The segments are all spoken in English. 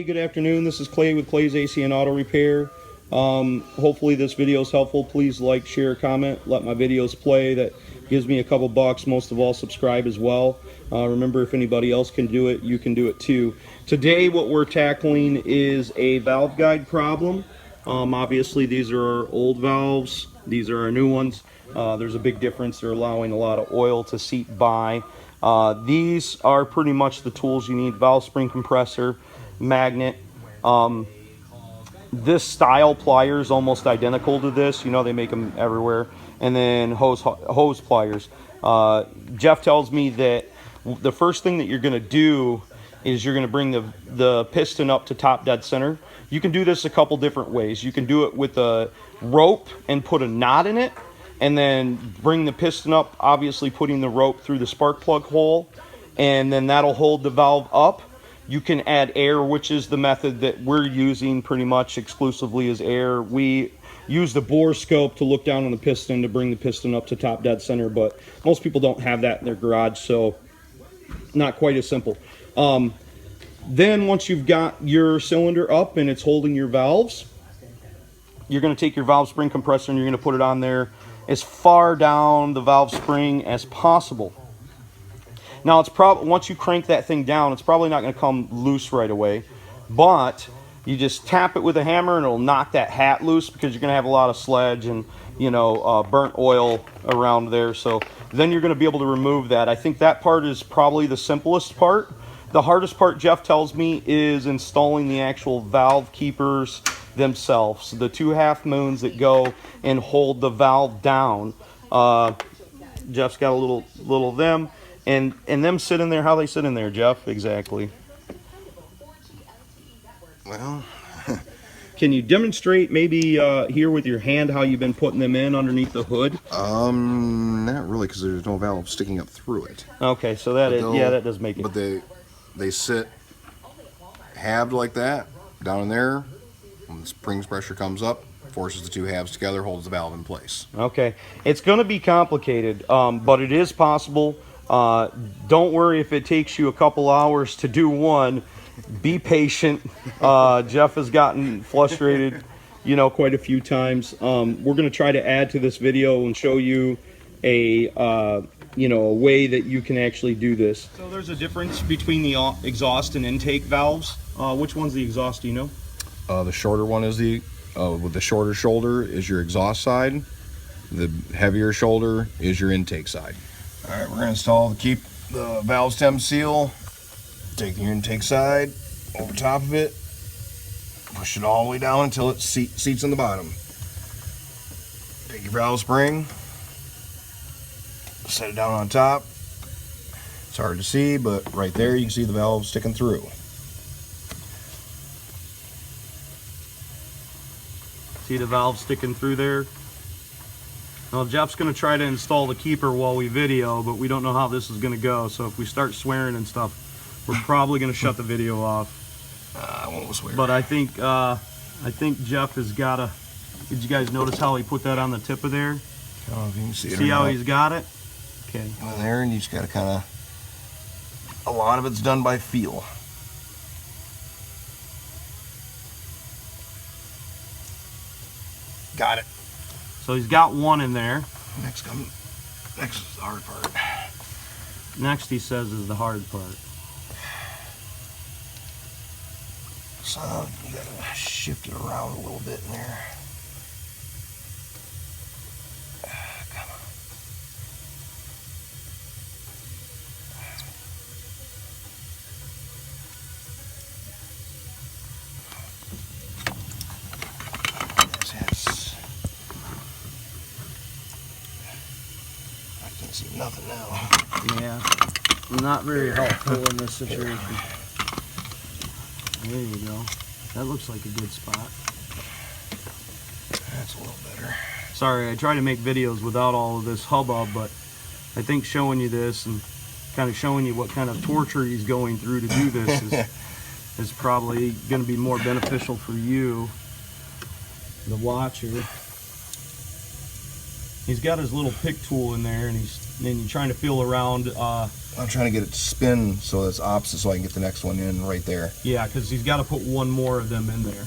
good afternoon. This is Clay with Clay's AC and Auto Repair. Hopefully this video is helpful. Please like, share, comment, let my videos play. That gives me a couple bucks. Most of all, subscribe as well. Remember, if anybody else can do it, you can do it too. Today what we're tackling is a valve guide problem. Obviously these are our old valves. These are our new ones. There's a big difference. They're allowing a lot of oil to seep by. These are pretty much the tools you need: valve spring compressor, magnet. This style pliers almost identical to this. You know, they make them everywhere. And then hose pliers. Jeff tells me that the first thing that you're going to do is you're going to bring the piston up to top dead center. You can do this a couple different ways. You can do it with a rope and put a knot in it, and then bring the piston up, obviously putting the rope through the spark plug hole, and then that'll hold the valve up. You can add air, which is the method that we're using pretty much exclusively, is air. We use the bore scope to look down on the piston to bring the piston up to top dead center, but most people don't have that in their garage, so not quite as simple. Then once you've got your cylinder up and it's holding your valves, you're going to take your valve spring compressor and you're going to put it on there as far down the valve spring as possible. Now, it's once you crank that thing down, it's probably not going to come loose right away, but you just tap it with a hammer and it'll knock that hat loose, because you're going to have a lot of sludge and, you know, burnt oil around there. So then you're going to be able to remove that. I think that part is probably the simplest part. The hardest part, Jeff tells me, is installing the actual valve keepers themselves, the 2 half moons that go and hold the valve down. Jeff's got a little of them, and them sit in there. How they sit in there, Jeff? Exactly. Well, can you demonstrate maybe here with your hand how you've been putting them in underneath the hood? not really, because there's no valve sticking up through it. Okay, so that that does make it. But they sit halved like that down in there. When the springs pressure comes up, forces the 2 halves together, holds the valve in place. Okay, it's going to be complicated, but it is possible. Don't worry if it takes you a couple hours to do one. Be patient. Jeff has gotten frustrated, you know, quite a few times. We're going to try to add to this video and show you a a way that you can actually do this. So there's a difference between the exhaust and intake valves. Which one's the exhaust, do you know? The shorter one is with the shorter shoulder is your exhaust side. The heavier shoulder is your intake side. All right, we're going to install the valve stem seal. Take your intake side over top of it, push it all the way down until it seats on the bottom. Take your valve spring, set it down on top. It's hard to see, but right there you can see the valve sticking through. See the valve sticking through there? Now Jeff's going to try to install the keeper while we video, but we don't know how this is going to go, so if we start swearing and stuff, we're probably going to shut the video off. I won't swear. But I think Jeff has got a. Did you guys notice how he put that on the tip of there? I don't know if you can see it. See how he's got it? Okay. Go in there, and you just got to kind of. A lot of it's done by feel. Got it. So he's got one in there. Next is the hard part. Next, he says, is the hard part. So you gotta shift it around a little bit in there. Come on. I can't see nothing now. Yeah, not very helpful in this situation. There you go. That looks like a good spot. That's a little better. Sorry, I try to make videos without all of this hubbub, but I think showing you this and kind of showing you what kind of torture he's going through to do this is probably going to be more beneficial for you, the watcher. He's got his little pick tool in there, and he's And then you're trying to feel around. I'm trying to get it to spin so it's opposite so I can get the next one in right there. Yeah, because he's got to put one more of them in there.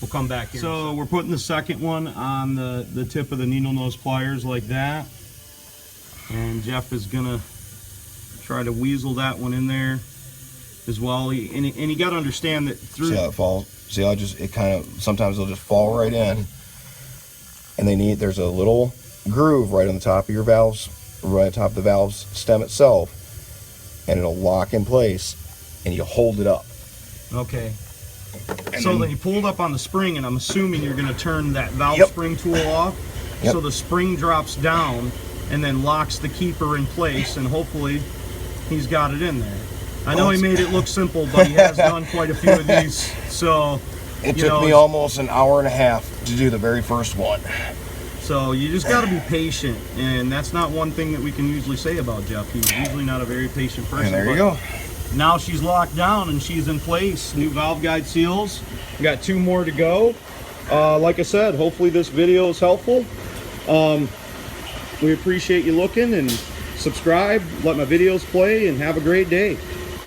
We'll come back here. So we're putting the second one on the tip of the needle nose pliers like that. And Jeff is going to try to weasel that one in there as well. And you got to understand that through... See how it falls? See how it kind of, sometimes it'll just fall right in. And there's a little groove right on the top of your valves, right on top of the valve's stem itself. And it'll lock in place and you hold it up. Okay. So then you pulled up on the spring, and I'm assuming you're going to turn that valve Yep. spring tool off. Yep. So the spring drops down and then locks the keeper in place, and hopefully he's got it in there. I know he made it look simple, but he has done quite a few of these. So it took me almost an hour and a half to do the very first one. So you just got to be patient, and that's not one thing that we can usually say about Jeff. He's usually not a very patient person. And there you go. Now she's locked down and she's in place. New valve guide seals. We got 2 more to go. Like I said, hopefully this video is helpful. We appreciate you looking, and subscribe, let my videos play, and have a great day.